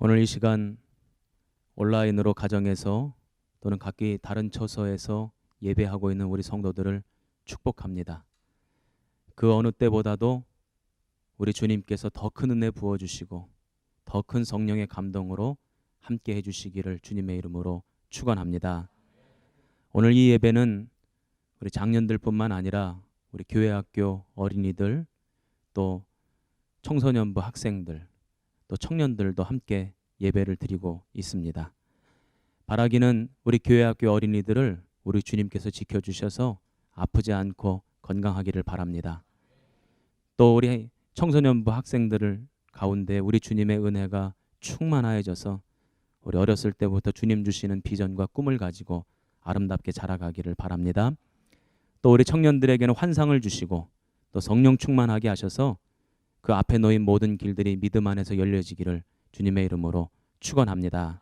오늘 이 시간 온라인으로 가정에서 또는 각기 다른 처소에서 예배하고 있는 우리 성도들을 축복합니다. 그 어느 때보다도 우리 주님께서 더 큰 은혜 부어주시고 더 큰 성령의 감동으로 함께 해주시기를 주님의 이름으로 축원합니다. 오늘 이 예배는 우리 장년들뿐만 아니라 우리 교회학교 어린이들 또 청소년부 학생들 또 청년들도 함께 예배를 드리고 있습니다. 바라기는 우리 교회학교 어린이들을 우리 주님께서 지켜주셔서 아프지 않고 건강하기를 바랍니다. 또 우리 청소년부 학생들을 가운데 우리 주님의 은혜가 충만하여져서 우리 어렸을 때부터 주님 주시는 비전과 꿈을 가지고 아름답게 자라가기를 바랍니다. 또 우리 청년들에게는 환상을 주시고 또 성령 충만하게 하셔서 그 앞에 놓인 모든 길들이 믿음 안에서 열려지기를 주님의 이름으로 축원합니다.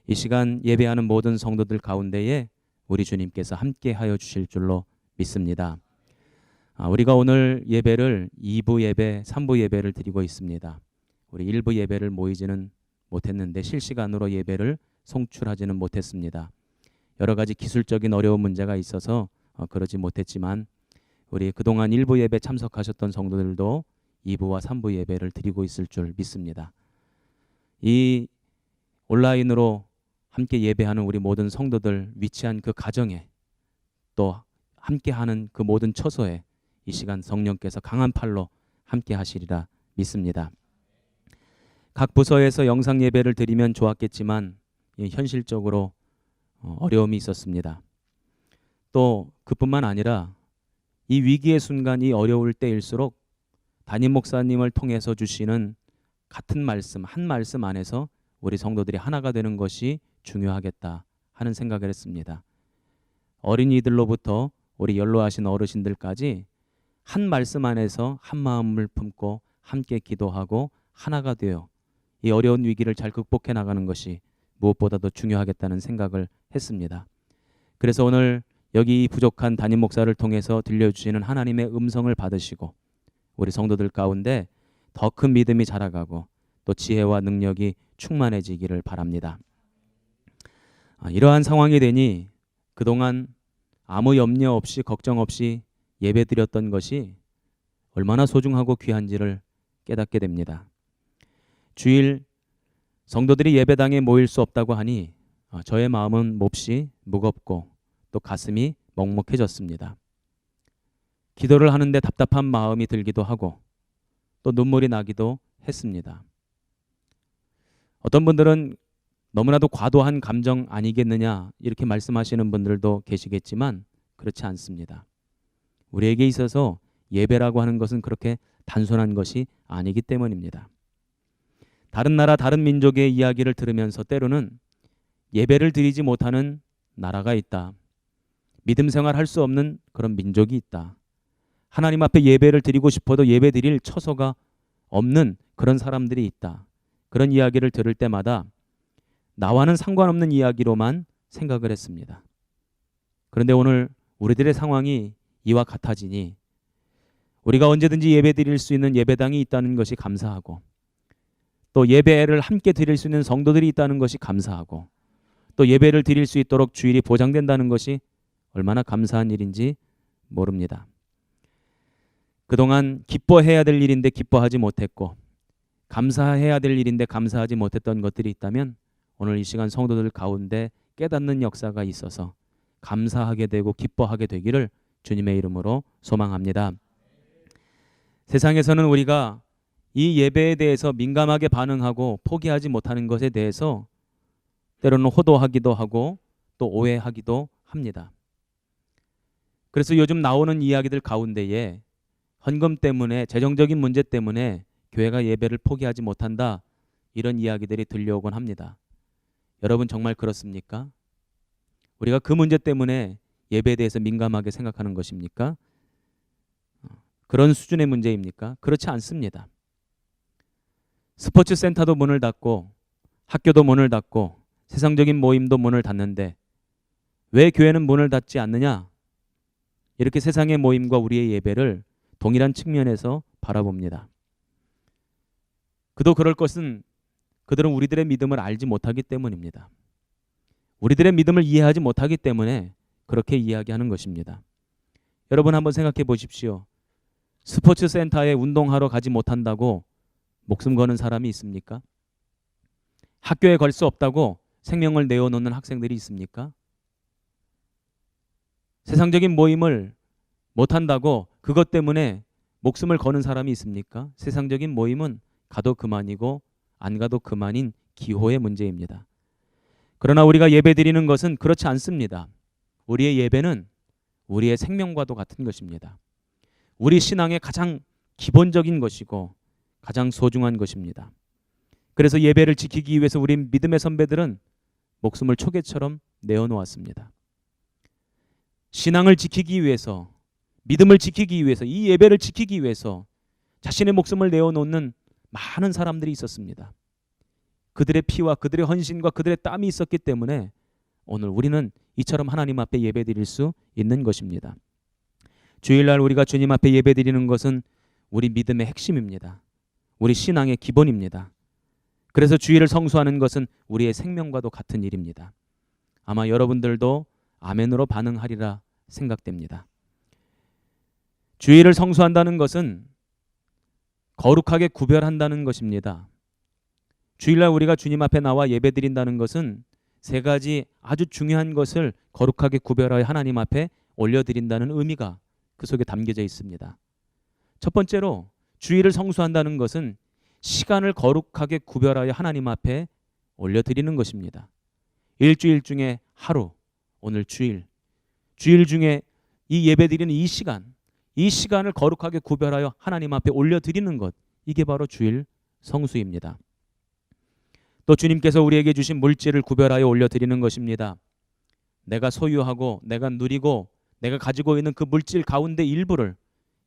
이 시간 예배하는 모든 성도들 가운데에 우리 주님께서 함께 하여 주실 줄로 믿습니다. 우리가 오늘 예배를 2부 예배, 3부 예배를 드리고 있습니다. 우리 1부 예배를 모이지는 못했는데 실시간으로 예배를 송출하지는 못했습니다. 여러 가지 기술적인 어려운 문제가 있어서 그러지 못했지만 우리 그동안 1부 예배 참석하셨던 성도들도 2부와 3부 예배를 드리고 있을 줄 믿습니다. 이 온라인으로 함께 예배하는 우리 모든 성도들 위치한 그 가정에 또 함께하는 그 모든 처소에 이 시간 성령께서 강한 팔로 함께 하시리라 믿습니다. 각 부서에서 영상 예배를 드리면 좋았겠지만 현실적으로 어려움이 있었습니다. 또 그뿐만 아니라 이 위기의 순간, 이 어려울 때일수록 담임 목사님을 통해서 주시는 같은 말씀, 한 말씀 안에서 우리 성도들이 하나가 되는 것이 중요하겠다 하는 생각을 했습니다. 어린이들로부터 우리 연로하신 어르신들까지 한 말씀 안에서 한 마음을 품고 함께 기도하고 하나가 되어 이 어려운 위기를 잘 극복해 나가는 것이 무엇보다도 중요하겠다는 생각을 했습니다. 그래서 오늘 여기 부족한 담임 목사를 통해서 들려주시는 하나님의 음성을 받으시고 우리 성도들 가운데 더 큰 믿음이 자라가고 또 지혜와 능력이 충만해지기를 바랍니다. 이러한 상황이 되니 그동안 아무 염려 없이 걱정 없이 예배드렸던 것이 얼마나 소중하고 귀한지를 깨닫게 됩니다. 주일 성도들이 예배당에 모일 수 없다고 하니 저의 마음은 몹시 무겁고 또 가슴이 먹먹해졌습니다. 기도를 하는데 답답한 마음이 들기도 하고 또 눈물이 나기도 했습니다. 어떤 분들은 너무나도 과도한 감정 아니겠느냐 이렇게 말씀하시는 분들도 계시겠지만 그렇지 않습니다. 우리에게 있어서 예배라고 하는 것은 그렇게 단순한 것이 아니기 때문입니다. 다른 나라 다른 민족의 이야기를 들으면서 때로는 예배를 드리지 못하는 나라가 있다. 믿음 생활할 수 없는 그런 민족이 있다. 하나님 앞에 예배를 드리고 싶어도 예배 드릴 처소가 없는 그런 사람들이 있다. 그런 이야기를 들을 때마다 나와는 상관없는 이야기로만 생각을 했습니다. 그런데 오늘 우리들의 상황이 이와 같아지니 우리가 언제든지 예배 드릴 수 있는 예배당이 있다는 것이 감사하고 또 예배를 함께 드릴 수 있는 성도들이 있다는 것이 감사하고 또 예배를 드릴 수 있도록 주일이 보장된다는 것이 얼마나 감사한 일인지 모릅니다. 그동안 기뻐해야 될 일인데 기뻐하지 못했고 감사해야 될 일인데 감사하지 못했던 것들이 있다면 오늘 이 시간 성도들 가운데 깨닫는 역사가 있어서 감사하게 되고 기뻐하게 되기를 주님의 이름으로 소망합니다. 세상에서는 우리가 이 예배에 대해서 민감하게 반응하고 포기하지 못하는 것에 대해서 때로는 호도하기도 하고 또 오해하기도 합니다. 그래서 요즘 나오는 이야기들 가운데에 헌금 때문에 재정적인 문제 때문에 교회가 예배를 포기하지 못한다 이런 이야기들이 들려오곤 합니다. 여러분 정말 그렇습니까? 우리가 그 문제 때문에 예배에 대해서 민감하게 생각하는 것입니까? 그런 수준의 문제입니까? 그렇지 않습니다. 스포츠 센터도 문을 닫고 학교도 문을 닫고 세상적인 모임도 문을 닫는데 왜 교회는 문을 닫지 않느냐? 이렇게 세상의 모임과 우리의 예배를 동일한 측면에서 바라봅니다. 그도 그럴 것은 그들은 우리들의 믿음을 알지 못하기 때문입니다. 우리들의 믿음을 이해하지 못하기 때문에 그렇게 이야기하는 것입니다. 여러분 한번 생각해 보십시오. 스포츠 센터에 운동하러 가지 못한다고 목숨 거는 사람이 있습니까? 학교에 갈 수 없다고 생명을 내어놓는 학생들이 있습니까? 세상적인 모임을 못한다고 그것 때문에 목숨을 거는 사람이 있습니까? 세상적인 모임은 가도 그만이고 안 가도 그만인 기호의 문제입니다. 그러나 우리가 예배 드리는 것은 그렇지 않습니다. 우리의 예배는 우리의 생명과도 같은 것입니다. 우리 신앙의 가장 기본적인 것이고 가장 소중한 것입니다. 그래서 예배를 지키기 위해서 우리 믿음의 선배들은 목숨을 초계처럼 내어놓았습니다. 신앙을 지키기 위해서, 믿음을 지키기 위해서, 이 예배를 지키기 위해서 자신의 목숨을 내어놓는 많은 사람들이 있었습니다. 그들의 피와 그들의 헌신과 그들의 땀이 있었기 때문에 오늘 우리는 이처럼 하나님 앞에 예배드릴 수 있는 것입니다. 주일날 우리가 주님 앞에 예배드리는 것은 우리 믿음의 핵심입니다. 우리 신앙의 기본입니다. 그래서 주일을 성수하는 것은 우리의 생명과도 같은 일입니다. 아마 여러분들도 아멘으로 반응하리라 생각됩니다. 주일을 성수한다는 것은 거룩하게 구별한다는 것입니다. 주일날 우리가 주님 앞에 나와 예배드린다는 것은 세 가지 아주 중요한 것을 거룩하게 구별하여 하나님 앞에 올려드린다는 의미가 그 속에 담겨져 있습니다. 첫 번째로 주일을 성수한다는 것은 시간을 거룩하게 구별하여 하나님 앞에 올려드리는 것입니다. 일주일 중에 하루, 오늘 주일 중에 이 예배드리는 이 시간을 거룩하게 구별하여 하나님 앞에 올려드리는 것, 이게 바로 주일 성수입니다. 또 주님께서 우리에게 주신 물질을 구별하여 올려드리는 것입니다. 내가 소유하고 내가 누리고 내가 가지고 있는 그 물질 가운데 일부를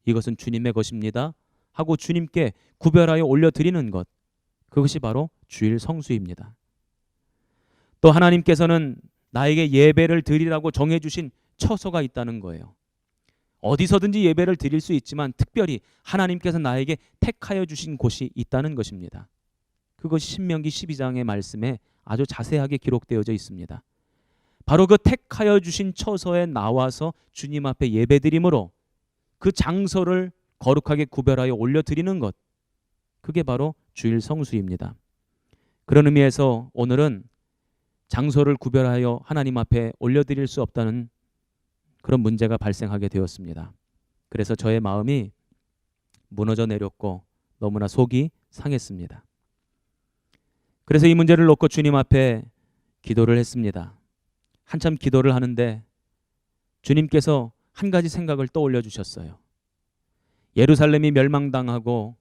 이것은 주님의 것입니다 하고 주님께 구별하여 올려드리는 것, 그것이 바로 주일 성수입니다. 또 하나님께서는 나에게 예배를 드리라고 정해주신 처소가 있다는 거예요. 어디서든지 예배를 드릴 수 있지만 특별히 하나님께서 나에게 택하여 주신 곳이 있다는 것입니다. 그것이 신명기 12장의 말씀에 아주 자세하게 기록되어져 있습니다. 바로 그 택하여 주신 처소에 나와서 주님 앞에 예배드림으로 그 장소를 거룩하게 구별하여 올려드리는 것, 그게 바로 주일 성수입니다. 그런 의미에서 오늘은 장소를 구별하여 하나님 앞에 올려드릴 수 없다는 그런 문제가 발생하게 되었습니다. 그래서 저의 마음이 무너져 내렸고 너무나 속이 상했습니다. 그래서 이 문제를 놓고 주님 앞에 기도를 했습니다. 한참 기도를 하는데 주님께서 한 가지 생각을 떠올려 주셨어요. 예루살렘이 멸망당하고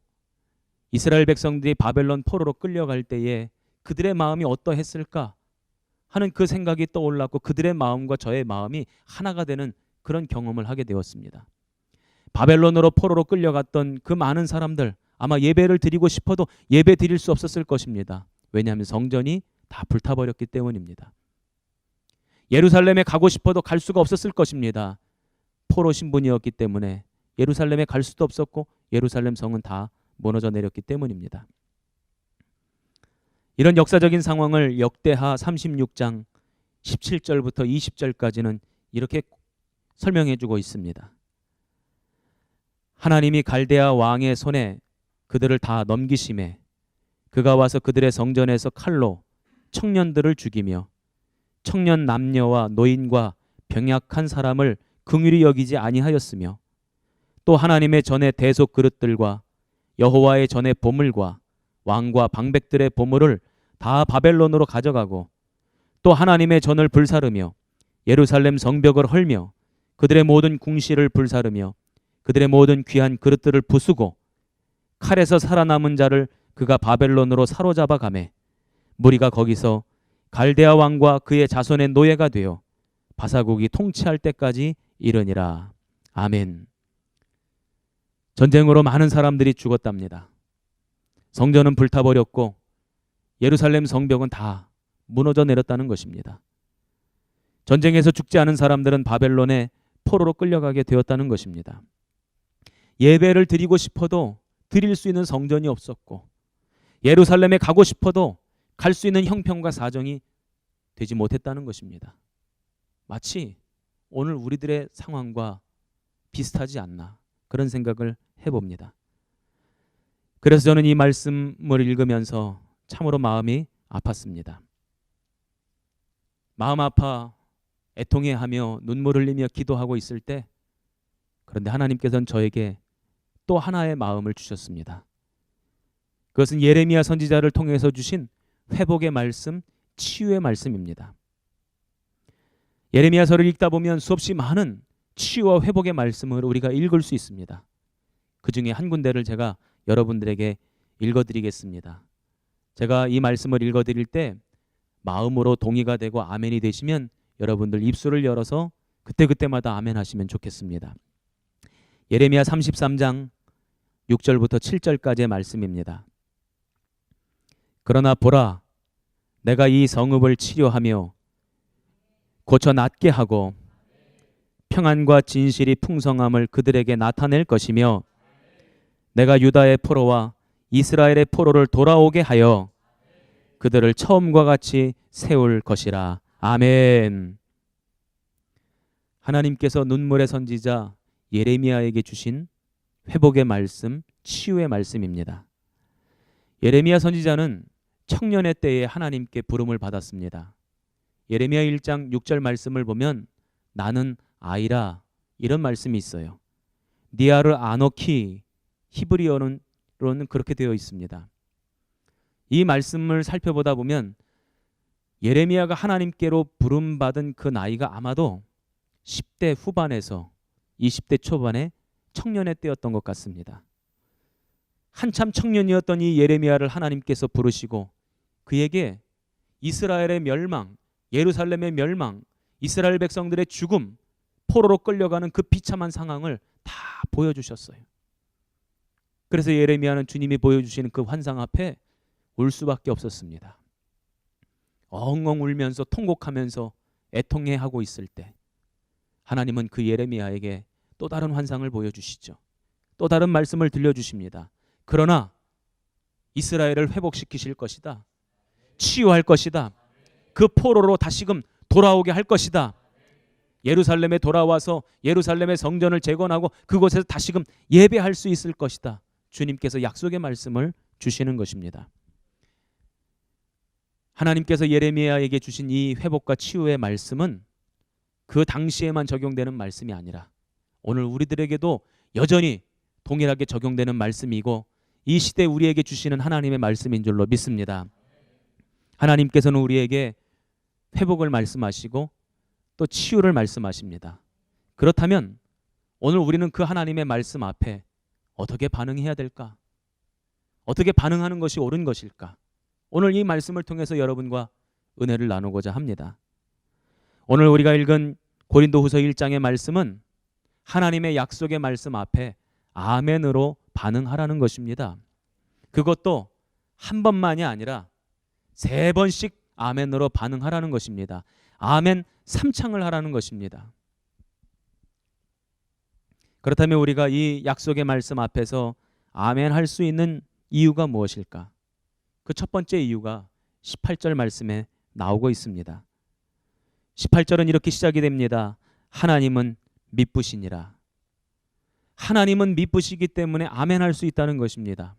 이스라엘 백성들이 바벨론 포로로 끌려갈 때에 그들의 마음이 어떠했을까 하는 그 생각이 떠올랐고 그들의 마음과 저의 마음이 하나가 되는 그런 경험을 하게 되었습니다. 바벨론으로 포로로 끌려갔던 그 많은 사람들, 아마 예배를 드리고 싶어도 예배 드릴 수 없었을 것입니다. 왜냐하면 성전이 다 불타버렸기 때문입니다. 예루살렘에 가고 싶어도 갈 수가 없었을 것입니다. 포로 신분이었기 때문에 예루살렘에 갈 수도 없었고 예루살렘 성은 다 무너져 내렸기 때문입니다. 이런 역사적인 상황을 역대하 36장 17절부터 20절까지는 이렇게 설명해 주고 있습니다. 하나님이 갈대아 왕의 손에 그들을 다 넘기심에 그가 와서 그들의 성전에서 칼로 청년들을 죽이며 청년 남녀와 노인과 병약한 사람을 긍휼히 여기지 아니하였으며 또 하나님의 전의 대속 그릇들과 여호와의 전의 보물과 왕과 방백들의 보물을 다 바벨론으로 가져가고 또 하나님의 전을 불사르며 예루살렘 성벽을 헐며 그들의 모든 궁시를 불사르며 그들의 모든 귀한 그릇들을 부수고 칼에서 살아남은 자를 그가 바벨론으로 사로잡아 가매 무리가 거기서 갈대아 왕과 그의 자손의 노예가 되어 바사국이 통치할 때까지 이르니라. 아멘. 전쟁으로 많은 사람들이 죽었답니다. 성전은 불타버렸고 예루살렘 성벽은 다 무너져 내렸다는 것입니다. 전쟁에서 죽지 않은 사람들은 바벨론에 포로로 끌려가게 되었다는 것입니다. 예배를 드리고 싶어도 드릴 수 있는 성전이 없었고 예루살렘에 가고 싶어도 갈 수 있는 형편과 사정이 되지 못했다는 것입니다. 마치 오늘 우리들의 상황과 비슷하지 않나 그런 생각을 해봅니다. 그래서 저는 이 말씀을 읽으면서 참으로 마음이 아팠습니다. 마음 아파 애통해하며 눈물 흘리며 기도하고 있을 때, 그런데 하나님께서는 저에게 또 하나의 마음을 주셨습니다. 그것은 예레미야 선지자를 통해서 주신 회복의 말씀, 치유의 말씀입니다. 예레미야서를 읽다 보면 수없이 많은 치유와 회복의 말씀을 우리가 읽을 수 있습니다. 그 중에 한 군데를 제가 여러분들에게 읽어드리겠습니다. 제가 이 말씀을 읽어드릴 때 마음으로 동의가 되고 아멘이 되시면 여러분들 입술을 열어서 그때그때마다 아멘 하시면 좋겠습니다. 예레미야 33장 6절부터 7절까지의 말씀입니다. 그러나 보라, 내가 이 성읍을 치료하며 고쳐 낫게 하고 평안과 진실이 풍성함을 그들에게 나타낼 것이며, 내가 유다의 포로와 이스라엘의 포로를 돌아오게 하여 그들을 처음과 같이 세울 것이라. 아멘. 하나님께서 눈물의 선지자 예레미야에게 주신 회복의 말씀, 치유의 말씀입니다. 예레미야 선지자는 청년의 때에 하나님께 부름을 받았습니다. 예레미야 1장 6절 말씀을 보면 나는 아이라 이런 말씀이 있어요. 니아르 아노키, 히브리어로는 그렇게 되어 있습니다. 이 말씀을 살펴보다 보면 예레미야가 하나님께로 부름받은 그 나이가 아마도 10대 후반에서 20대 초반의 청년의 때였던 것 같습니다. 한참 청년이었던 이 예레미야를 하나님께서 부르시고 그에게 이스라엘의 멸망, 예루살렘의 멸망, 이스라엘 백성들의 죽음, 포로로 끌려가는 그 비참한 상황을 다 보여주셨어요. 그래서 예레미야는 주님이 보여주시는 그 환상 앞에 울 수밖에 없었습니다. 엉엉 울면서 통곡하면서 애통해하고 있을 때 하나님은 그 예레미야에게 또 다른 환상을 보여주시죠. 또 다른 말씀을 들려주십니다. 그러나 이스라엘을 회복시키실 것이다. 치유할 것이다. 그 포로로 다시금 돌아오게 할 것이다. 예루살렘에 돌아와서 예루살렘의 성전을 재건하고 그곳에서 다시금 예배할 수 있을 것이다. 주님께서 약속의 말씀을 주시는 것입니다. 하나님께서 예레미야에게 주신 이 회복과 치유의 말씀은 그 당시에만 적용되는 말씀이 아니라 오늘 우리들에게도 여전히 동일하게 적용되는 말씀이고 이 시대 우리에게 주시는 하나님의 말씀인 줄로 믿습니다. 하나님께서는 우리에게 회복을 말씀하시고 또 치유를 말씀하십니다. 그렇다면 오늘 우리는 그 하나님의 말씀 앞에 어떻게 반응해야 될까? 어떻게 반응하는 것이 옳은 것일까? 오늘 이 말씀을 통해서 여러분과 은혜를 나누고자 합니다. 오늘 우리가 읽은 고린도후서 1장의 말씀은 하나님의 약속의 말씀 앞에 아멘으로 반응하라는 것입니다. 그것도 한 번만이 아니라 3번씩 아멘으로 반응하라는 것입니다. 아멘 3창을 하라는 것입니다. 그렇다면 우리가 이 약속의 말씀 앞에서 아멘 할 수 있는 이유가 무엇일까? 그 첫 번째 이유가 18절 말씀에 나오고 있습니다. 18절은 이렇게 시작이 됩니다. 하나님은 미쁘시니라. 하나님은 미쁘시기 때문에 아멘 할 수 있다는 것입니다.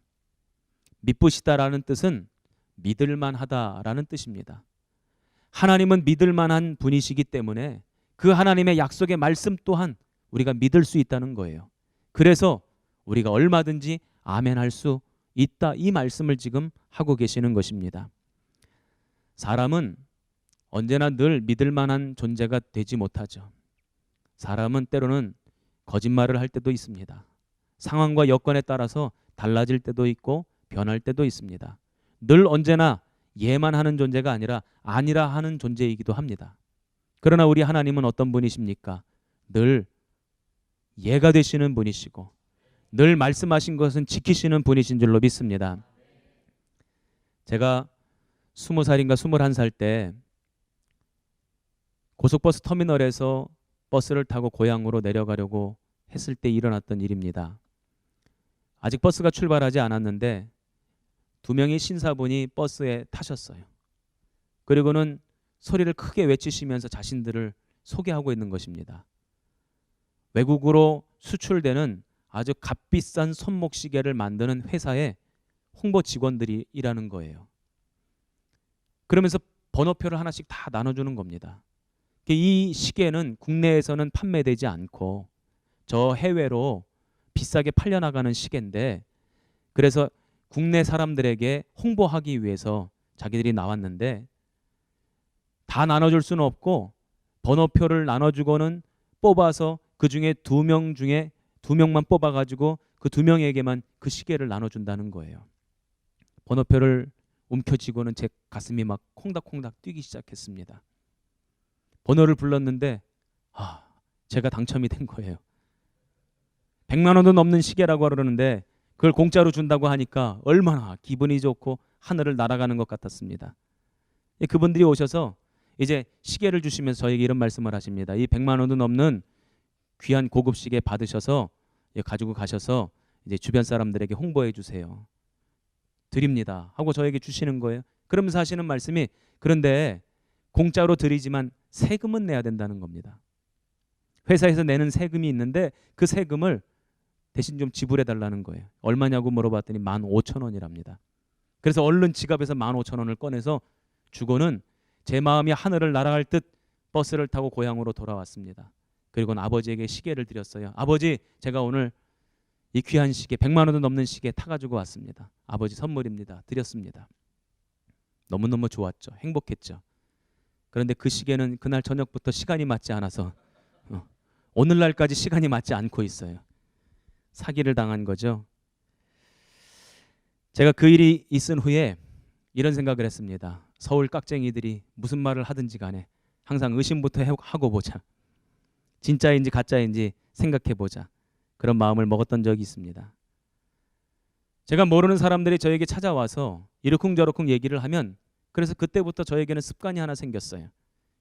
미쁘시다라는 뜻은 믿을만하다라는 뜻입니다. 하나님은 믿을만한 분이시기 때문에 그 하나님의 약속의 말씀 또한 우리가 믿을 수 있다는 거예요. 그래서 우리가 얼마든지 아멘 할 수 있다, 이 말씀을 지금 하고 계시는 것입니다. 사람은 언제나 늘 믿을 만한 존재가 되지 못하죠. 사람은 때로는 거짓말을 할 때도 있습니다. 상황과 여건에 따라서 달라질 때도 있고 변할 때도 있습니다. 늘 언제나 예만 하는 존재가 아니라 아니라 하는 존재이기도 합니다. 그러나 우리 하나님은 어떤 분이십니까? 늘 예가 되시는 분이시고 늘 말씀하신 것은 지키시는 분이신 줄로 믿습니다. 제가 20살인가 21살 때 고속버스 터미널에서 버스를 타고 고향으로 내려가려고 했을 때 일어났던 일입니다. 아직 버스가 출발하지 않았는데 2명의 신사분이 버스에 타셨어요. 그리고는 소리를 크게 외치시면서 자신들을 소개하고 있는 것입니다. 외국으로 수출되는 아주 값비싼 손목시계를 만드는 회사의 홍보 직원들이 일하는 거예요. 그러면서 번호표를 하나씩 다 나눠주는 겁니다. 이 시계는 국내에서는 판매되지 않고 저 해외로 비싸게 팔려나가는 시계인데, 그래서 국내 사람들에게 홍보하기 위해서 자기들이 나왔는데, 다 나눠줄 수는 없고 번호표를 나눠주고는 뽑아서 그 중에 2명 중에 2명만 뽑아가지고 그 2명에게만 그 시계를 나눠준다는 거예요. 번호표를 움켜쥐고는 제 가슴이 막 콩닥콩닥 뛰기 시작했습니다. 번호를 불렀는데 제가 당첨이 된 거예요. 100만 원도 넘는 시계라고 그러는데 그걸 공짜로 준다고 하니까 얼마나 기분이 좋고 하늘을 날아가는 것 같았습니다. 그분들이 오셔서 이제 시계를 주시면서 저에게 이런 말씀을 하십니다. 이 100만 원도 넘는 귀한 고급 시계 받으셔서 가지고 가셔서 이제 주변 사람들에게 홍보해 주세요. 드립니다 하고 저에게 주시는 거예요. 그러면서 하시는 말씀이, 그런데 공짜로 드리지만 세금은 내야 된다는 겁니다. 회사에서 내는 세금이 있는데 그 세금을 대신 좀 지불해 달라는 거예요. 얼마냐고 물어봤더니 15,000원이랍니다. 그래서 얼른 지갑에서 15,000원을 꺼내서 주고는 제 마음이 하늘을 날아갈 듯 버스를 타고 고향으로 돌아왔습니다. 그리고는 아버지에게 시계를 드렸어요. 아버지, 제가 오늘 이 귀한 시계 100만 원도 넘는 시계 타가지고 왔습니다. 아버지 선물입니다. 드렸습니다. 너무너무 좋았죠. 행복했죠. 그런데 그 시계는 그날 저녁부터 시간이 맞지 않아서 오늘날까지 시간이 맞지 않고 있어요. 사기를 당한 거죠. 제가 그 일이 있은 후에 이런 생각을 했습니다. 서울 깍쟁이들이 무슨 말을 하든지 간에 항상 의심부터 하고 보자. 진짜인지 가짜인지 생각해 보자. 그런 마음을 먹었던 적이 있습니다. 제가 모르는 사람들이 저에게 찾아와서 이러쿵저러쿵 얘기를 하면, 그래서 그때부터 저에게는 습관이 하나 생겼어요.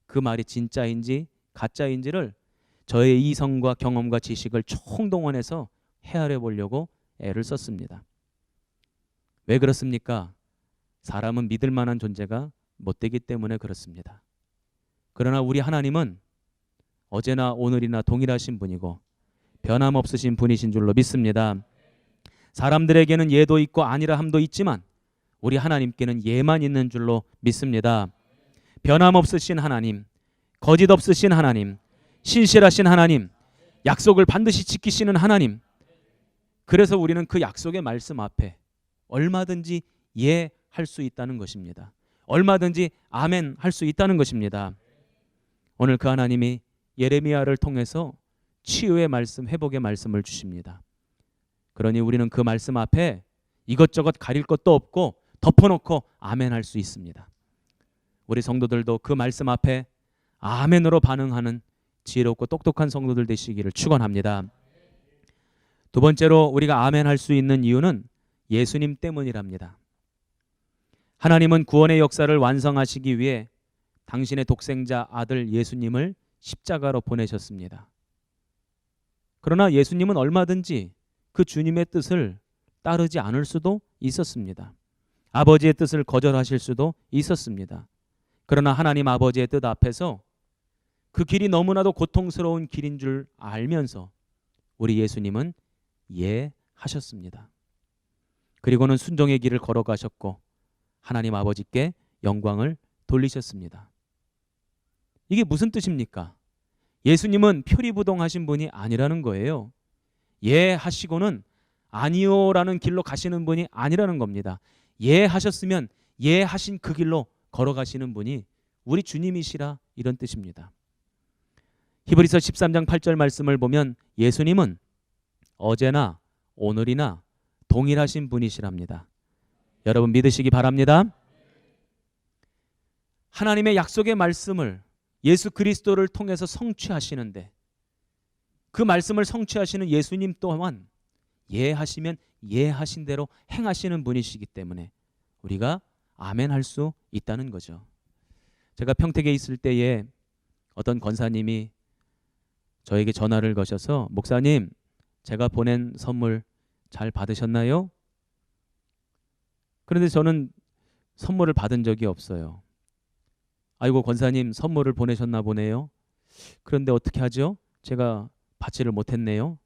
그 말이 진짜인지 가짜인지를 저의 이성과 경험과 지식을 총동원해서 헤아려 보려고 애를 썼습니다. 왜 그렇습니까? 사람은 믿을 만한 존재가 못 되기 때문에 그렇습니다. 그러나 우리 하나님은 어제나 오늘이나 동일하신 분이고 변함없으신 분이신 줄로 믿습니다. 사람들에게는 예도 있고 아니라 함도 있지만 우리 하나님께는 예만 있는 줄로 믿습니다. 변함없으신 하나님, 거짓 없으신 하나님, 신실하신 하나님, 약속을 반드시 지키시는 하나님. 그래서 우리는 그 약속의 말씀 앞에 얼마든지 할 수 있다는 것입니다. 얼마든지 아멘 할 수 있다는 것입니다. 오늘 그 하나님이 예레미야를 통해서 치유의 말씀, 회복의 말씀을 주십니다. 그러니 우리는 그 말씀 앞에 이것저것 가릴 것도 없고 덮어놓고 아멘 할 수 있습니다. 우리 성도들도 그 말씀 앞에 아멘으로 반응하는 지혜롭고 똑똑한 성도들 되시기를 축원합니다. 두 번째로 우리가 아멘 할 수 있는 이유는 예수님 때문이랍니다. 하나님은 구원의 역사를 완성하시기 위해 당신의 독생자 아들 예수님을 십자가로 보내셨습니다. 그러나 예수님은 얼마든지 그 주님의 뜻을 따르지 않을 수도 있었습니다. 아버지의 뜻을 거절하실 수도 있었습니다. 그러나 하나님 아버지의 뜻 앞에서 그 길이 너무나도 고통스러운 길인 줄 알면서 우리 예수님은 하셨습니다. 그리고는 순종의 길을 걸어가셨고 하나님 아버지께 영광을 돌리셨습니다. 이게 무슨 뜻입니까? 예수님은 표리부동하신 분이 아니라는 거예요. 하시고는 아니요라는 길로 가시는 분이 아니라는 겁니다. 하셨으면 하신 그 길로 걸어가시는 분이 우리 주님이시라, 이런 뜻입니다. 히브리서 13장 8절 말씀을 보면 예수님은 어제나 오늘이나 동일하신 분이시랍니다. 여러분 믿으시기 바랍니다. 하나님의 약속의 말씀을 예수 그리스도를 통해서 성취하시는데 그 말씀을 성취하시는 예수님 또한 하시면 하신 대로 행하시는 분이시기 때문에 우리가 아멘 할 수 있다는 거죠. 제가 평택에 있을 때에 어떤 권사님이 저에게 전화를 거셔서, 목사님, 제가 보낸 선물 잘 받으셨나요? 그런데 저는 선물을 받은 적이 없어요. 아이고 권사님 선물을 보내셨나 보네요. 그런데 어떻게 하죠? 제가 받지를 못했네요.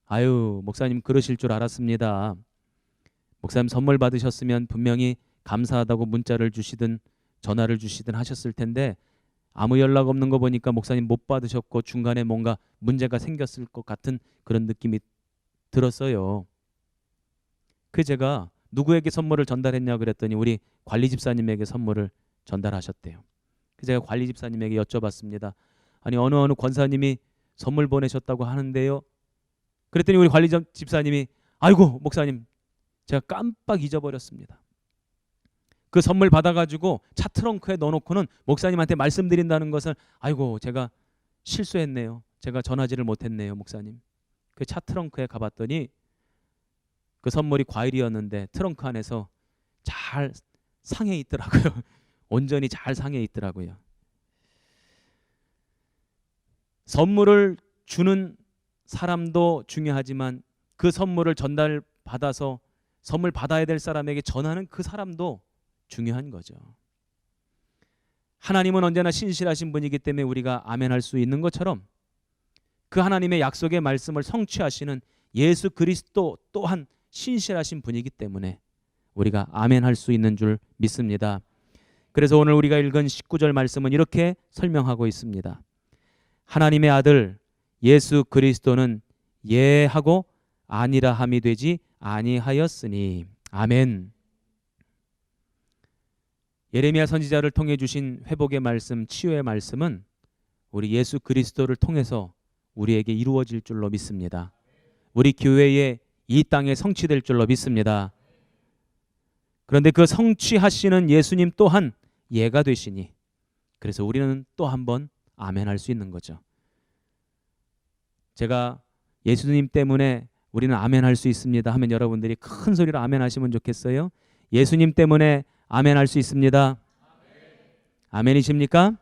아유 목사님 그러실 줄 알았습니다. 목사님 선물 받으셨으면 분명히 감사하다고 문자를 주시든 전화를 주시든 하셨을 텐데 아무 연락 없는 거 보니까 목사님 못 받으셨고 중간에 뭔가 문제가 생겼을 것 같은 그런 느낌이 들었어요. 그 제가 누구에게 선물을 전달했냐 그랬더니 우리 관리 집사님에게 선물을 전달하셨대요. 그 제가 관리 집사님에게 여쭤봤습니다. 아니 어느 권사님이 선물 보내셨다고 하는데요. 그랬더니 우리 관리 집사님이 아이고 목사님 제가 깜빡 잊어버렸습니다. 그 선물 받아가지고 차 트렁크에 넣어놓고는 목사님한테 말씀드린다는 것을 아이고 제가 실수했네요. 제가 전하지를 못했네요 목사님. 그 차 트렁크에 가봤더니 그 선물이 과일이었는데 트렁크 안에서 잘 상해 있더라고요. 온전히 잘 상해 있더라고요. 선물을 주는 사람도 중요하지만 그 선물을 전달받아서 선물 받아야 될 사람에게 전하는 그 사람도 중요한 거죠. 하나님은 언제나 신실하신 분이기 때문에 우리가 아멘할 수 있는 것처럼 그 하나님의 약속의 말씀을 성취하시는 예수 그리스도 또한 신실하신 분이기 때문에 우리가 아멘할 수 있는 줄 믿습니다. 그래서 오늘 우리가 읽은 19절 말씀은 이렇게 설명하고 있습니다. 하나님의 아들 예수 그리스도는 예하고 아니라 함이 되지 아니하였으니. 아멘. 예레미야 선지자를 통해 주신 회복의 말씀, 치유의 말씀은 우리 예수 그리스도를 통해서 우리에게 이루어질 줄로 믿습니다. 우리 교회에 이 땅에 성취될 줄로 믿습니다. 그런데 그 성취하시는 예수님 또한 예가 되시니 그래서 우리는 또 한 번 아멘할 수 있는 거죠. 제가 예수님 때문에 우리는 아멘할 수 있습니다 하면 여러분들이 큰 소리로 아멘하시면 좋겠어요. 예수님 때문에 아멘할 수 있습니다. 아멘이십니까?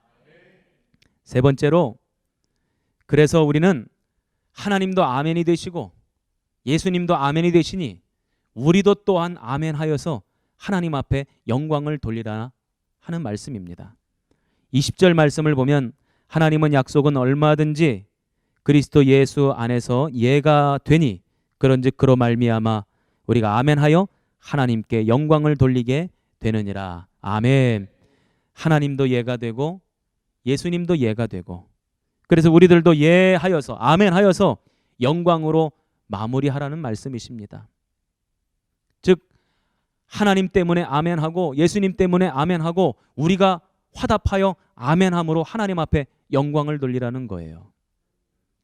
세 번째로 그래서 우리는 하나님도 아멘이 되시고 예수님도 아멘이 되시니 우리도 또한 아멘하여서 하나님 앞에 영광을 돌리라 하는 말씀입니다. 20절 말씀을 보면 하나님은 약속은 얼마든지 그리스도 예수 안에서 예가 되니 그런즉 그로 말미암아 우리가 아멘하여 하나님께 영광을 돌리게 되느니라. 아멘. 하나님도 예가 되고 예수님도 예가 되고 그래서 우리들도 예하여서 아멘하여서 영광으로 마무리하라는 말씀이십니다. 즉 하나님 때문에 아멘하고 예수님 때문에 아멘하고 우리가 화답하여 아멘함으로 하나님 앞에 영광을 돌리라는 거예요.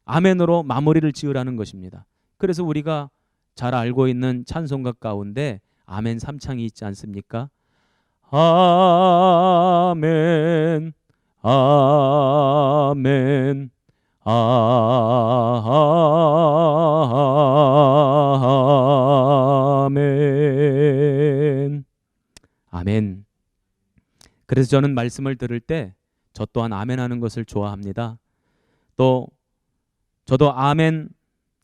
아멘으로 마무리를 지으라는 것입니다. 그래서 우리가 잘 알고 있는 찬송가 가운데 아멘 3창이 있지 않습니까? 아멘 아멘 아멘 아멘. 그래서 저는 말씀을 들을 때 저 또한 아멘하는 것을 좋아합니다. 또 저도 아멘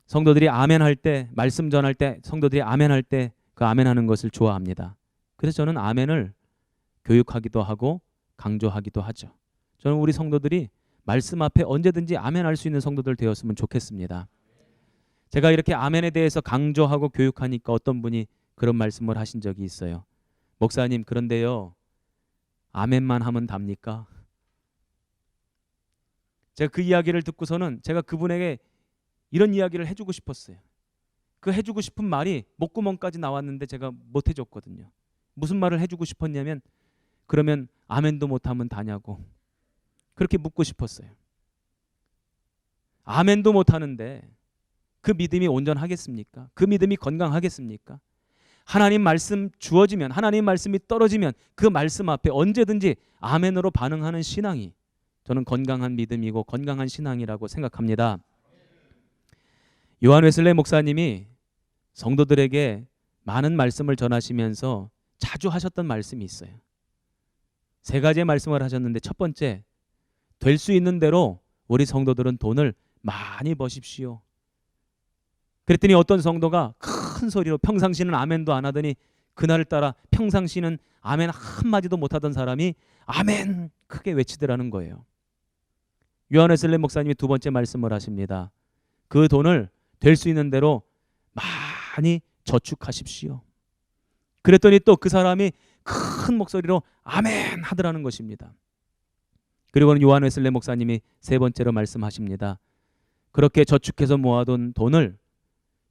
성도들이 아멘할 때 말씀 전할 때 성도들이 아멘할 때 그 아멘하는 것을 좋아합니다. 그래서 저는 아멘을 교육하기도 하고 강조하기도 하죠. 저는 우리 성도들이 말씀 앞에 언제든지 아멘할 수 있는 성도들 되었으면 좋겠습니다. 제가 이렇게 아멘에 대해서 강조하고 교육하니까 어떤 분이 그런 말씀을 하신 적이 있어요. 목사님 그런데요 아멘만 하면 답니까? 제가 그 이야기를 듣고서는 제가 그분에게 이런 이야기를 해주고 싶었어요. 그 해주고 싶은 말이 목구멍까지 나왔는데 제가 못 해줬거든요. 무슨 말을 해주고 싶었냐면 그러면 아멘도 못하면 다냐고 그렇게 묻고 싶었어요. 아멘도 못하는데 그 믿음이 온전하겠습니까? 그 믿음이 건강하겠습니까? 하나님 말씀 주어지면 하나님 말씀이 떨어지면 그 말씀 앞에 언제든지 아멘으로 반응하는 신앙이 저는 건강한 믿음이고 건강한 신앙이라고 생각합니다. 요한 웨슬레이 목사님이 성도들에게 많은 말씀을 전하시면서 자주 하셨던 말씀이 있어요. 세 가지의 말씀을 하셨는데 첫 번째, 될 수 있는 대로 우리 성도들은 돈을 많이 버십시오. 그랬더니 어떤 성도가 큰 소리로 평상시는 아멘도 안 하더니 그날을 따라 평상시는 아멘 한마디도 못하던 사람이 아멘 크게 외치더라는 거예요. 요한 웨슬리 목사님이 두 번째 말씀을 하십니다. 그 돈을 될 수 있는 대로 많이 저축하십시오. 그랬더니 또 그 사람이 큰 목소리로 아멘 하더라는 것입니다. 그리고는 요한 웨슬리 목사님이 세 번째로 말씀하십니다. 그렇게 저축해서 모아둔 돈을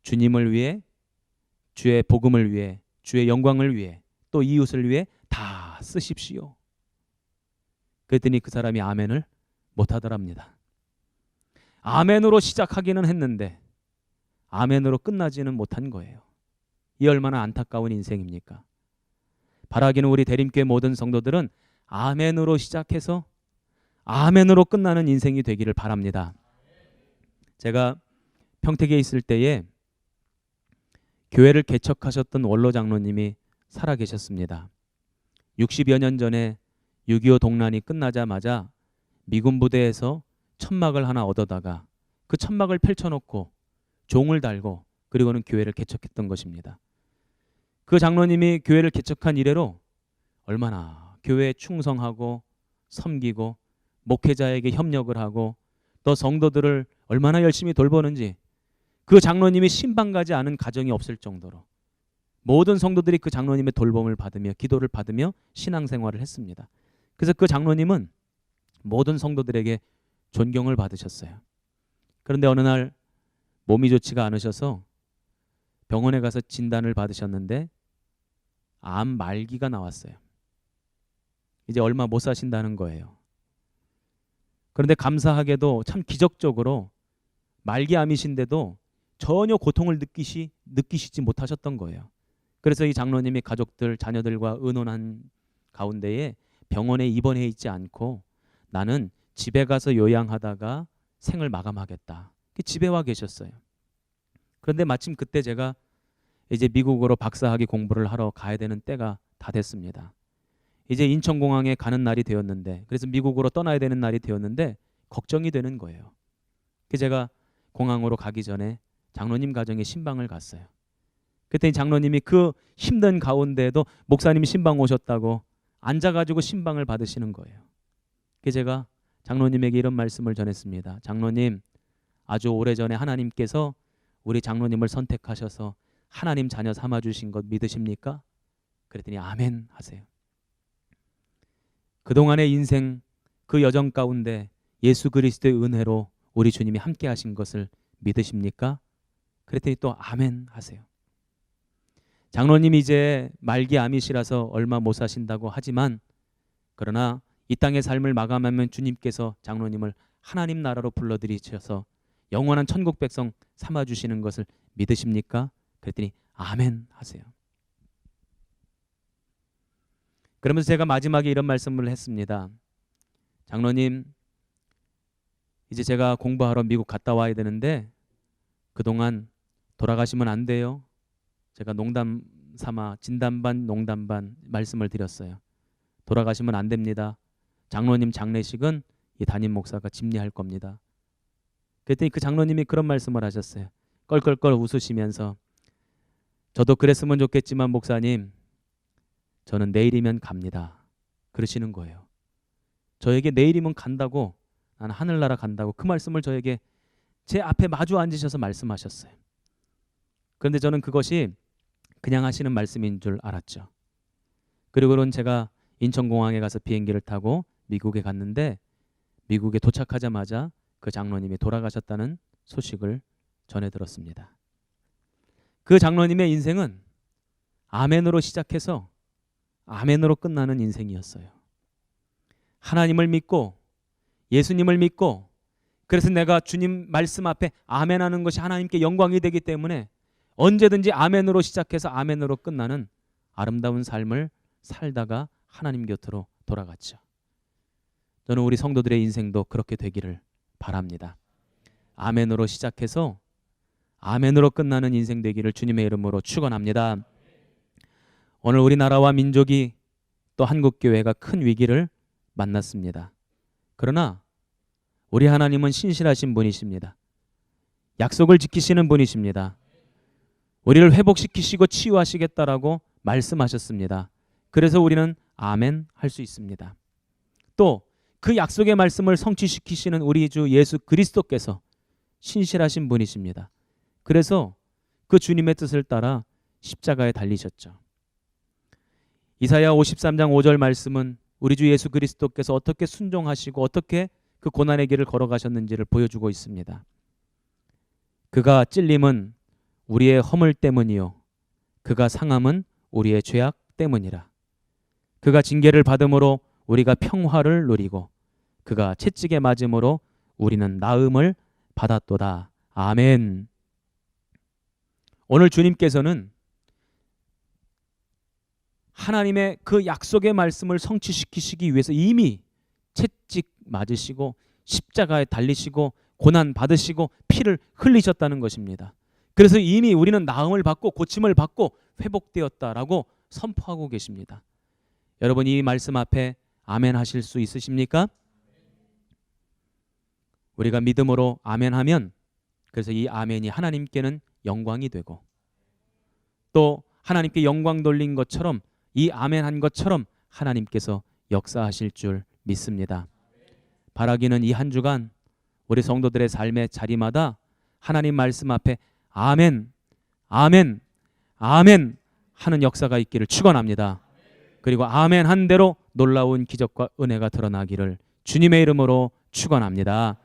주님을 위해, 주의 복음을 위해, 주의 영광을 위해, 또 이웃을 위해 다 쓰십시오. 그랬더니 그 사람이 아멘을 못하더랍니다. 아멘으로 시작하기는 했는데 아멘으로 끝나지는 못한 거예요. 이 얼마나 안타까운 인생입니까? 바라기는 우리 대림교회 모든 성도들은 아멘으로 시작해서 아멘으로 끝나는 인생이 되기를 바랍니다. 제가 평택에 있을 때에 교회를 개척하셨던 원로 장로님이 살아계셨습니다. 60여 년 전에 6.25 동란이 끝나자마자 미군 부대에서 천막을 하나 얻어다가 그 천막을 펼쳐놓고 종을 달고 그리고는 교회를 개척했던 것입니다. 그 장로님이 교회를 개척한 이래로 얼마나 교회에 충성하고 섬기고 목회자에게 협력을 하고 또 성도들을 얼마나 열심히 돌보는지 그 장로님이 신방 가지 않은 가정이 없을 정도로 모든 성도들이 그 장로님의 돌봄을 받으며 기도를 받으며 신앙생활을 했습니다. 그래서 그 장로님은 모든 성도들에게 존경을 받으셨어요. 그런데 어느 날 몸이 좋지가 않으셔서 병원에 가서 진단을 받으셨는데 암 말기가 나왔어요. 이제 얼마 못 사신다는 거예요. 그런데 감사하게도 참 기적적으로 말기암이신데도 전혀 고통을 느끼시지 못하셨던 거예요. 그래서 이 장로님이 가족들, 자녀들과 의논한 가운데에 병원에 입원해 있지 않고 나는 집에 가서 요양하다가 생을 마감하겠다. 집에 와 계셨어요. 그런데 마침 그때 제가 이제 미국으로 박사학위 공부를 하러 가야 되는 때가 다 됐습니다. 이제 인천공항에 가는 날이 되었는데 그래서 미국으로 떠나야 되는 날이 되었는데 걱정이 되는 거예요. 그래서 제가 공항으로 가기 전에 장로님 가정에 신방을 갔어요. 그랬더니 장로님이 그 힘든 가운데에도 목사님이 신방 오셨다고 앉아가지고 신방을 받으시는 거예요. 그래서 제가 장로님에게 이런 말씀을 전했습니다. 장로님, 아주 오래전에 하나님께서 우리 장로님을 선택하셔서 하나님 자녀 삼아주신 것 믿으십니까? 그랬더니 아멘 하세요. 그동안의 인생 그 여정 가운데 예수 그리스도의 은혜로 우리 주님이 함께 하신 것을 믿으십니까? 그랬더니 또 아멘 하세요. 장로님이 이제 말기 암이시라서 얼마 못 사신다고 하지만 그러나 이 땅의 삶을 마감하면 주님께서 장로님을 하나님 나라로 불러들이셔서 영원한 천국 백성 삼아주시는 것을 믿으십니까? 그랬더니 아멘 하세요. 그러면서 제가 마지막에 이런 말씀을 했습니다. 장로님, 이제 제가 공부하러 미국 갔다 와야 되는데 그동안 돌아가시면 안 돼요. 제가 농담 삼아 진담 반 농담 반 말씀을 드렸어요. 돌아가시면 안 됩니다. 장로님 장례식은 이 담임 목사가 집례할 겁니다. 그랬더니 그 장로님이 그런 말씀을 하셨어요. 껄껄껄 웃으시면서 저도 그랬으면 좋겠지만 목사님, 저는 내일이면 갑니다. 그러시는 거예요. 저에게 내일이면 간다고, 나는 하늘나라 간다고 그 말씀을 저에게 제 앞에 마주 앉으셔서 말씀하셨어요. 그런데 저는 그것이 그냥 하시는 말씀인 줄 알았죠. 그리고는 제가 인천공항에 가서 비행기를 타고 미국에 갔는데 미국에 도착하자마자 그 장로님이 돌아가셨다는 소식을 전해 들었습니다. 그 장로님의 인생은 아멘으로 시작해서 아멘으로 끝나는 인생이었어요. 하나님을 믿고 예수님을 믿고 그래서 내가 주님 말씀 앞에 아멘하는 것이 하나님께 영광이 되기 때문에 언제든지 아멘으로 시작해서 아멘으로 끝나는 아름다운 삶을 살다가 하나님 곁으로 돌아갔죠. 저는 우리 성도들의 인생도 그렇게 되기를 바랍니다. 아멘으로 시작해서 아멘으로 끝나는 인생 되기를 주님의 이름으로 축원합니다. 오늘 우리나라와 민족이 또 한국교회가 큰 위기를 만났습니다. 그러나 우리 하나님은 신실하신 분이십니다. 약속을 지키시는 분이십니다. 우리를 회복시키시고 치유하시겠다라고 말씀하셨습니다. 그래서 우리는 아멘 할 수 있습니다. 또 그 약속의 말씀을 성취시키시는 우리 주 예수 그리스도께서 신실하신 분이십니다. 그래서 그 주님의 뜻을 따라 십자가에 달리셨죠. 이사야 53장 5절 말씀은 우리 주 예수 그리스도께서 어떻게 순종하시고 어떻게 그 고난의 길을 걸어가셨는지를 보여주고 있습니다. 그가 찔림은 우리의 허물 때문이요 그가 상함은 우리의 죄악 때문이라. 그가 징계를 받음으로 우리가 평화를 누리고 그가 채찍에 맞음으로 우리는 나음을 받았도다. 아멘. 오늘 주님께서는 하나님의 그 약속의 말씀을 성취시키시기 위해서 이미 채찍 맞으시고 십자가에 달리시고 고난 받으시고 피를 흘리셨다는 것입니다. 그래서 이미 우리는 나음을 받고 고침을 받고 회복되었다라고 선포하고 계십니다. 여러분 이 말씀 앞에 아멘 하실 수 있으십니까? 우리가 믿음으로 아멘 하면 그래서 이 아멘이 하나님께는 영광이 되고 또 하나님께 영광 돌린 것처럼 이 아멘 한 것처럼 하나님께서 역사하실 줄 믿습니다. 바라기는 이 한 주간 우리 성도들의 삶의 자리마다 하나님 말씀 앞에 아멘, 아멘, 아멘 하는 역사가 있기를 축원합니다. 그리고 아멘 한 대로 놀라운 기적과 은혜가 드러나기를 주님의 이름으로 축원합니다.